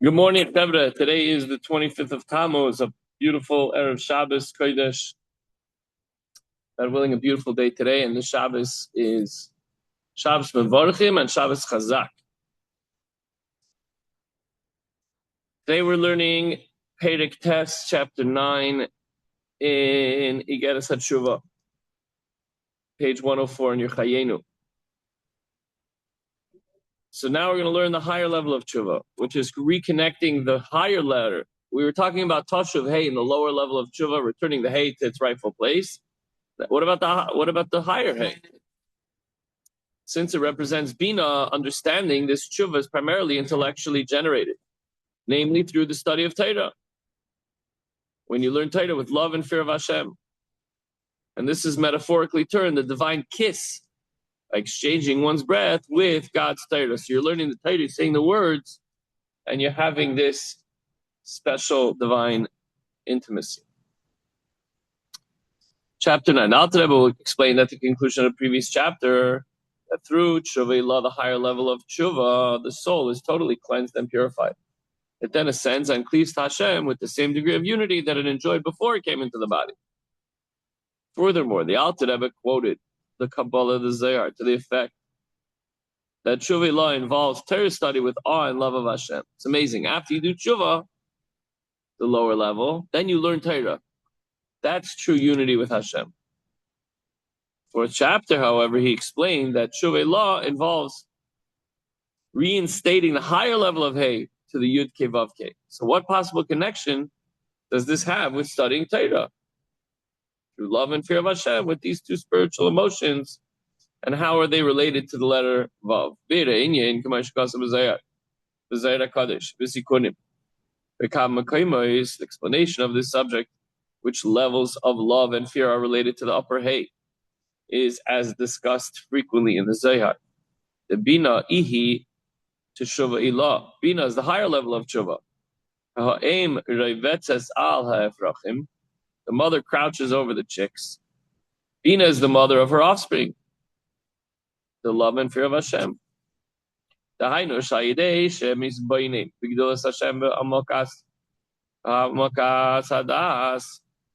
Good morning, Tevra. Today is the 25th of Tammuz, a beautiful Erev Shabbos Kodesh. God willing, a beautiful day today, and this Shabbos is Shabbos Mevorchim and Shabbos Chazak. Today we're learning Perek Tes, chapter 9, in Igeres HaTshuva, page 104 in your Chayenu. So now we're going to learn the higher level of Tshuva, which is reconnecting the higher letter. We were talking about Tashuv Hey in the lower level of Tshuva, returning the Hey to its rightful place. What about the higher Hey? Since it represents Bina, understanding this tshuva is primarily intellectually generated, namely through the study of Torah. When you learn Torah with love and fear of Hashem. And this is metaphorically termed the divine kiss, by exchanging one's breath with God's Torah. So you're learning the Torah, you're saying the words, and you're having this special divine intimacy. Chapter 9. Alter Rebbe will explain at the conclusion of the previous chapter that through tshuva ilah, the higher level of tshuva, the soul is totally cleansed and purified. It then ascends and cleaves to Hashem with the same degree of unity that it enjoyed before it came into the body. Furthermore, the Alter Rebbe quoted the Kabbalah of the Zohar to the effect that tshuva ilah involves Torah study with awe and love of Hashem. It's amazing. After you do tshuva, the lower level, then you learn Torah. That's true unity with Hashem. For a chapter, however, he explained that Shuvei Law involves reinstating the higher level of Hey to the Yud Ke Vav Ke. So what possible connection does this have with studying Torah? Through love and fear of Hashem, with these two spiritual emotions, and how are they related to the letter Vav? The explanation of this subject, which levels of love and fear are related to the upper Hey, is as discussed frequently in the Zohar. The Bina Ihi to Shuva Ilah. Bina is the higher level of Shuva. The mother crouches over the chicks. Bina is the mother of her offspring. The love and fear of Hashem.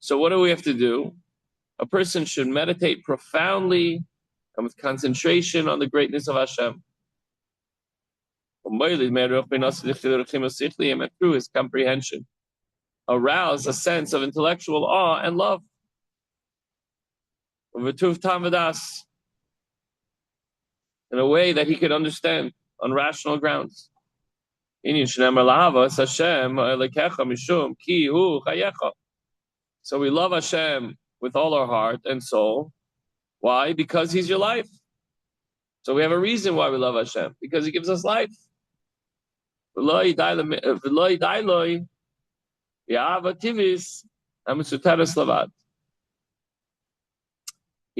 So what do we have to do? A person should meditate profoundly and with concentration on the greatness of Hashem. And through his comprehension, arouse a sense of intellectual awe and love. In a way that he could understand on rational grounds. So we love Hashem with all our heart and soul. Why? Because he's your life. So we have a reason why we love Hashem, because he gives us life. He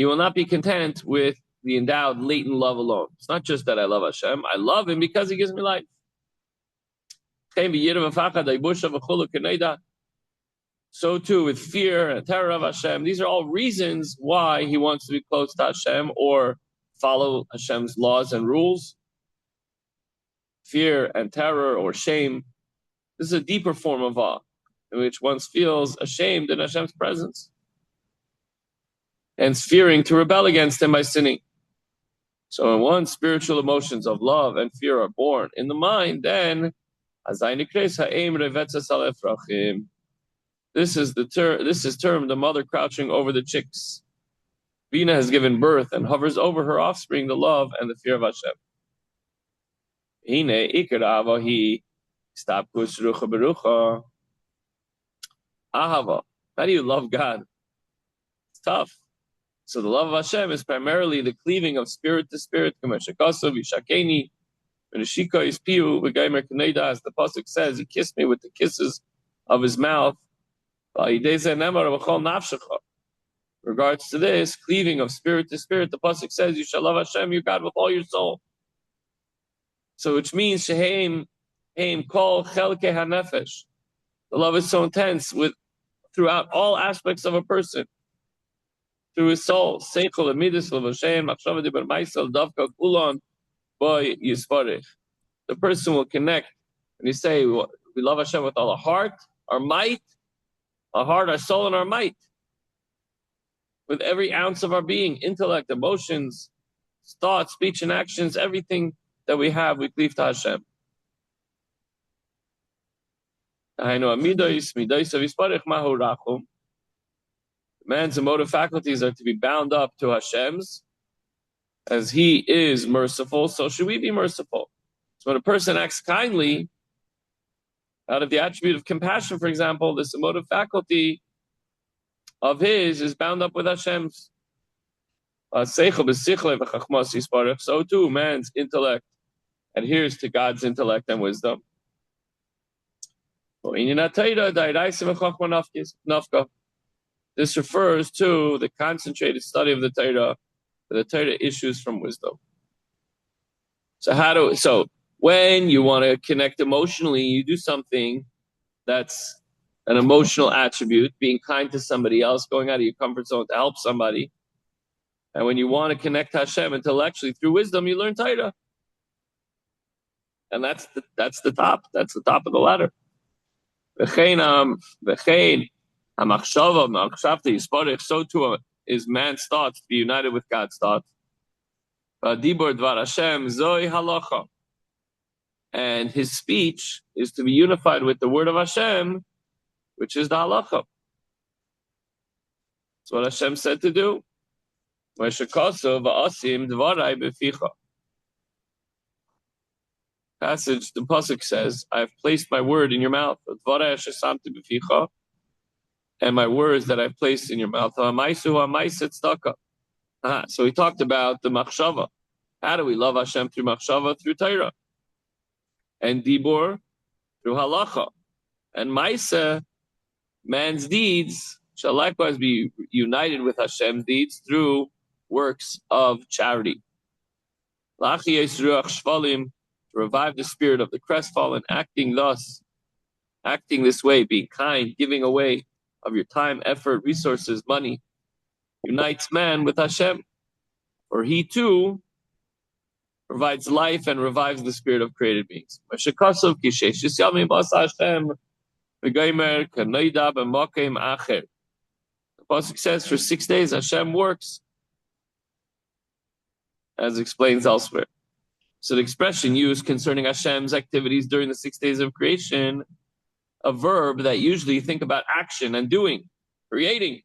will not be content with the endowed latent love alone. It's not just that I love Hashem. I love him because he gives me life. So too with fear and terror of Hashem. These are all reasons why he wants to be close to Hashem or follow Hashem's laws and rules. Fear and terror or shame. This is a deeper form of awe, in which one feels ashamed in Hashem's presence and fearing to rebel against him by sinning. So when one's spiritual emotions of love and fear are born in the mind, then this is termed the mother crouching over the chicks. Bina has given birth and hovers over her offspring the love and the fear of Hashem. Ahava. How do you love God? It's tough. So the love of Hashem is primarily the cleaving of spirit to spirit. As the pasuk says, he kissed me with the kisses of his mouth. Regards to this cleaving of spirit to spirit, the pasuk says, you shall love Hashem, your God, with all your soul. So which means sheheim kol chelke hanefesh. The love is so intense throughout all aspects of a person, through his soul. Seichel amidas l'vashem machshava dibar ma'isel davka kulon boy yisparich. The person will connect And you say, we love Hashem with all our heart, our might, our heart, our soul, and our might. With every ounce of our being, intellect, emotions, thoughts, speech, and actions, everything that we have, we cleave to Hashem. Man's emotive faculties are to be bound up to Hashem's. As He is merciful, so should we be merciful. So when a person acts kindly, out of the attribute of compassion, for example, this emotive faculty of his is bound up with Hashem's. So too, man's intellect adheres to God's intellect and wisdom. This refers to the concentrated study of the Torah. The Torah issues from wisdom. So when you want to connect emotionally, you do something that's an emotional attribute, being kind to somebody else, going out of your comfort zone to help somebody. And when you want to connect Hashem intellectually through wisdom, you learn Torah. And that's the top. That's the top of the ladder. So too is man's thoughts to be united with God's thoughts. And his speech is to be unified with the word of Hashem, which is the halacha. That's what Hashem said to do. Passage, the pasuk says, "I have placed my word in your mouth." And my words that I've placed in your mouth. So he talked about the machshava. How do we love Hashem through machshava? Through Torah. And dibur, through halacha. And maisa, man's deeds, shall likewise be united with Hashem's deeds through works of charity. To revive the spirit of the crestfallen, acting this way, being kind, giving away of your time, effort, resources, money, unites man with Hashem. For He too provides life and revives the spirit of created beings. The pasuk says, for 6 days Hashem works, as explains elsewhere. So the expression used concerning Hashem's activities during the 6 days of creation, a verb that usually you think about action and doing, creating,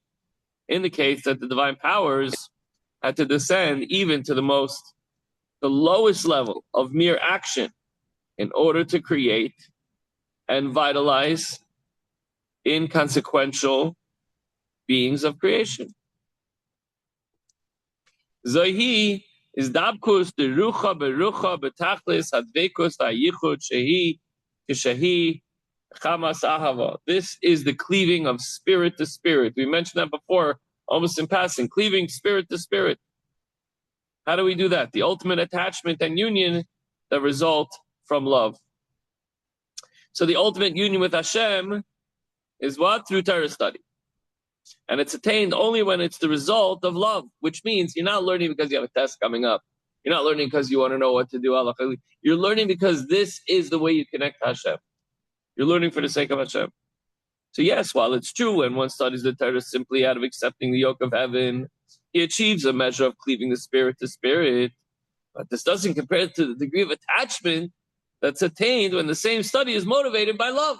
indicates that the divine powers had to descend even to the lowest level of mere action in order to create and vitalize inconsequential beings of creation. Zohi is dabkus de rucha berucha betachlis hadvekus hayichud shehi kishehi chamas ahava. This is the cleaving of spirit to spirit. We mentioned that before, almost in passing. Cleaving spirit to spirit. How do we do that? The ultimate attachment and union that result from love. So the ultimate union with Hashem is what? Through Torah study. And it's attained only when it's the result of love, which means you're not learning because you have a test coming up. You're not learning because you want to know what to do. You're learning because this is the way you connect to Hashem. You're learning for the sake of Hashem. So yes, while it's true when one studies the Torah simply out of accepting the yoke of heaven, he achieves a measure of cleaving the spirit to spirit. But this doesn't compare to the degree of attachment that's attained when the same study is motivated by love.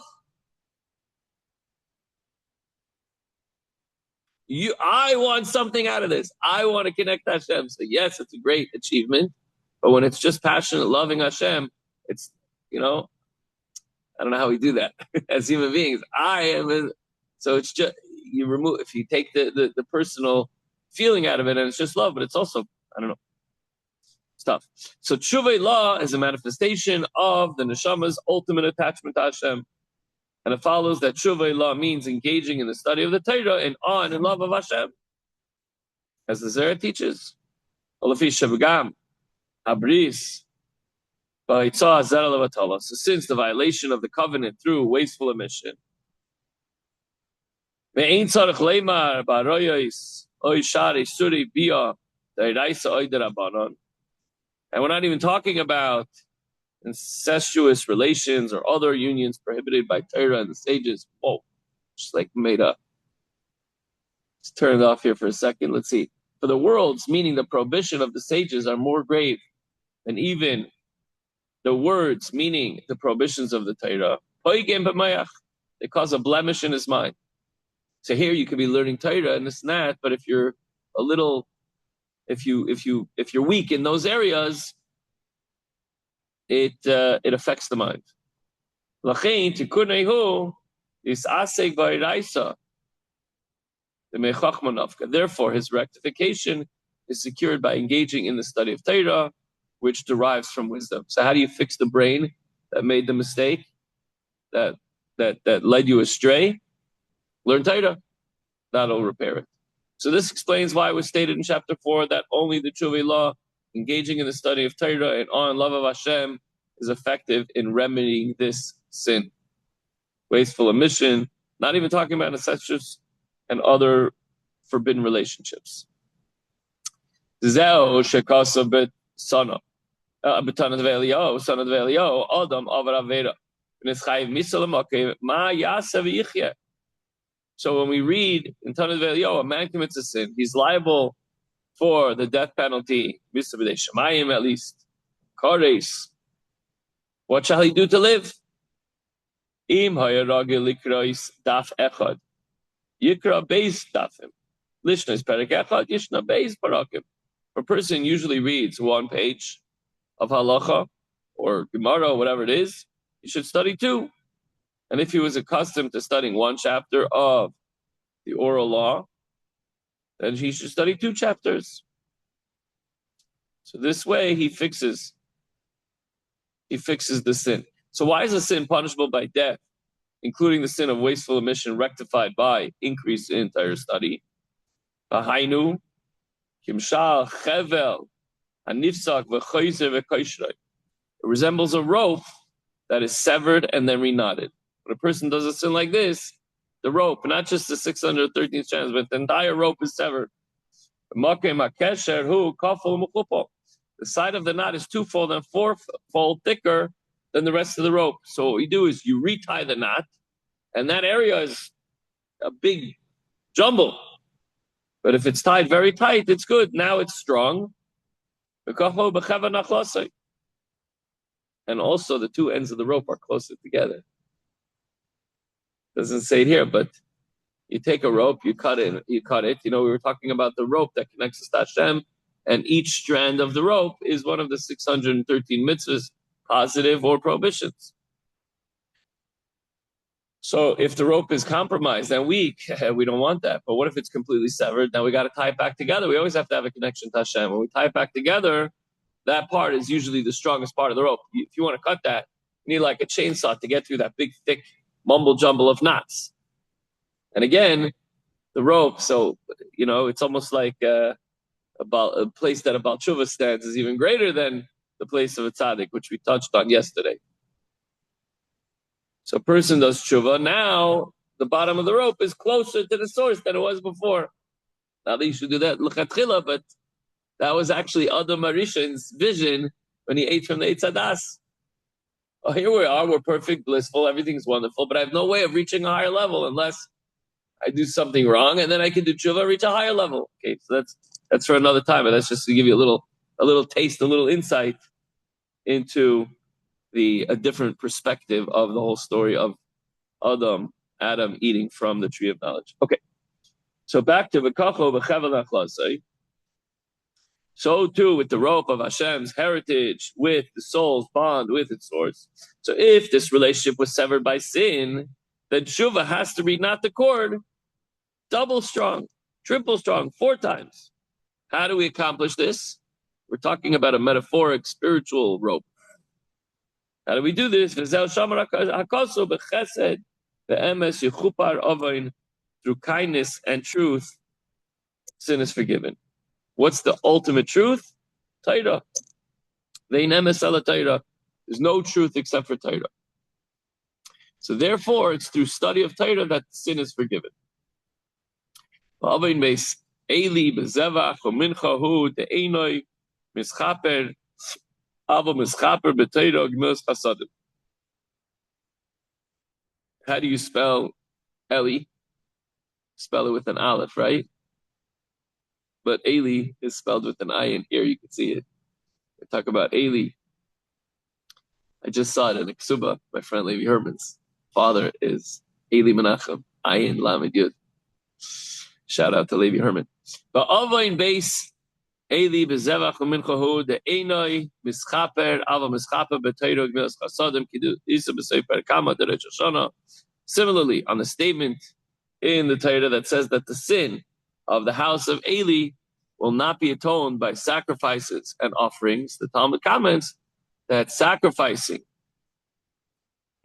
I want something out of this. I want to connect to Hashem. So yes, it's a great achievement. But when it's just passionate, loving Hashem, it's, I don't know how we do that as human beings. So it's just, if you take the personal feeling out of it and it's just love, but it's also, stuff. So Tshuvah law is a manifestation of the neshama's ultimate attachment to Hashem. And it follows that Tshuvah law means engaging in the study of the Torah in awe and in love of Hashem. As the Zohar teaches, so since the violation of the covenant through wasteful omission, and we're not even talking about incestuous relations or other unions prohibited by Torah and the sages. Whoa, just like made up. Let's turn it off here for a second. Let's see. For the worlds, meaning the prohibition of the sages, are more grave than even the words, meaning the prohibitions of the Torah. They cause a blemish in his mind. So here you could be learning Torah and this and that, but if you're a little, if you're weak in those areas, it affects the mind. Therefore, his rectification is secured by engaging in the study of Torah, which derives from wisdom. So how do you fix the brain that made the mistake, that led you astray? Learn Torah. That'll repair it. So this explains why it was stated in chapter 4 that only the Teshuvah law, engaging in the study of Torah and awe and love of Hashem, is effective in remedying this sin. Wasteful emission, not even talking about incestuous and other forbidden relationships. Zeo shekasa bet sana, betanat ve'elio, sana ve'elio, adam avar avera, v'nischayiv misalamakeh ma yasav yichye. So when we read in Tammuz, a man commits a sin, he's liable for the death penalty, Misabedei Shemayim at least, Kares. What shall he do to live? Im hayaragil likrais daf echad, yikra beis dafim. Lishna is perek echad, yishna beis parakim. A person usually reads one page of halacha or Gemara, whatever it is, he should study two. And if he was accustomed to studying one chapter of the oral law, then he should study two chapters. So this way he fixes the sin. So why is a sin punishable by death, including the sin of wasteful emission rectified by increase in entire study? It resembles a rope that is severed and then reknotted. When a person does a sin like this, the rope, not just the 613th strands, but the entire rope is severed. The side of the knot is twofold and fourfold thicker than the rest of the rope. So what you do is you retie the knot, and that area is a big jumble. But if it's tied very tight, it's good. Now it's strong. And also the two ends of the rope are closer together. Doesn't say it here, but you take a rope, you cut it. We were talking about the rope that connects us to Hashem, and each strand of the rope is one of the 613 mitzvahs, positive or prohibitions. So if the rope is compromised and weak, we don't want that. But what if it's completely severed? Now we got to tie it back together. We always have to have a connection to Hashem. When we tie it back together, that part is usually the strongest part of the rope. If you want to cut that, you need like a chainsaw to get through that big, thick mumble jumble of knots. And again, the rope, so, it's almost like about a place that a Baal Tshuva stands is even greater than the place of a tzaddik, which we touched on yesterday. So a person does tshuva, now the bottom of the rope is closer to the source than it was before. Not that you should do that l'chatchila, but that was actually Adam Arishan's vision when he ate from the Eitz Hadas. Oh, here we are, we're perfect, blissful, everything's wonderful, but I have no way of reaching a higher level unless I do something wrong, and then I can do tshuva, reach a higher level. Okay, so that's for another time, but that's just to give you a little taste, a little insight into a different perspective of the whole story of Adam eating from the tree of knowledge. Okay, so back to v'kacho v'chevel achlasai. So too with the rope of Hashem's heritage, with the soul's bond with its source. So if this relationship was severed by sin, then tshuva has to reknot the cord double strong, triple strong, 4 times. How do we accomplish this? We're talking about a metaphoric spiritual rope. How do we do this? Through kindness and truth, sin is forgiven. What's the ultimate truth? Torah. There's no truth except for Torah. So therefore, it's through study of Torah that sin is forgiven. Ava mischaper b'teiro gemilas chasadim. How do you spell Eli? Spell it with an aleph, right? But Eli is spelled with an ayin. Here you can see it. We talk about Eli. I just saw it in Ksuba. My friend Levi Herman's father is Eli Menachem. Ayin Lamed Yud. Shout out to Levi Herman. But Avain base Eli bezevach uminchahu the Einoi mischaper ava mischaper b'teiro gemilas chasadim kidu isa b'sefer kama derech Hashanah. Similarly, on the statement in the Torah that says that the sin of the house of Eli will not be atoned by sacrifices and offerings, the Talmud comments that the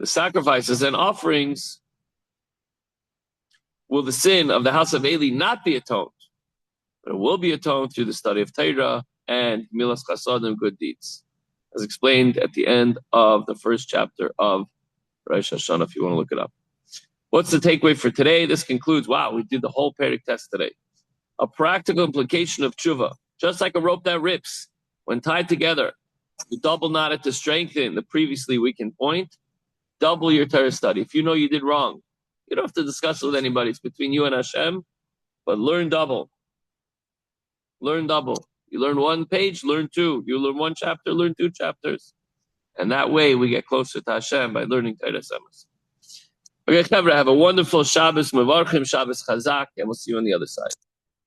sacrifices and offerings, will the sin of the house of Eli not be atoned, but it will be atoned through the study of Torah and milas chasadim, good deeds, as explained at the end of the first chapter of Rosh Hashanah, if you want to look it up. What's the takeaway for today? This concludes, wow, we did the whole Perek test today. A practical implication of tshuva, just like a rope that rips, when tied together, you double knot it to strengthen the previously weakened point, double your Torah study. If you know you did wrong, you don't have to discuss it with anybody. It's between you and Hashem, but learn double. Learn double. You learn one page, learn two. You learn one chapter, learn two chapters. And that way we get closer to Hashem by learning Torah Semas. Okay, Chevra, have a wonderful Shabbos, Mevarchim, Shabbos Chazak, and we'll see you on the other side.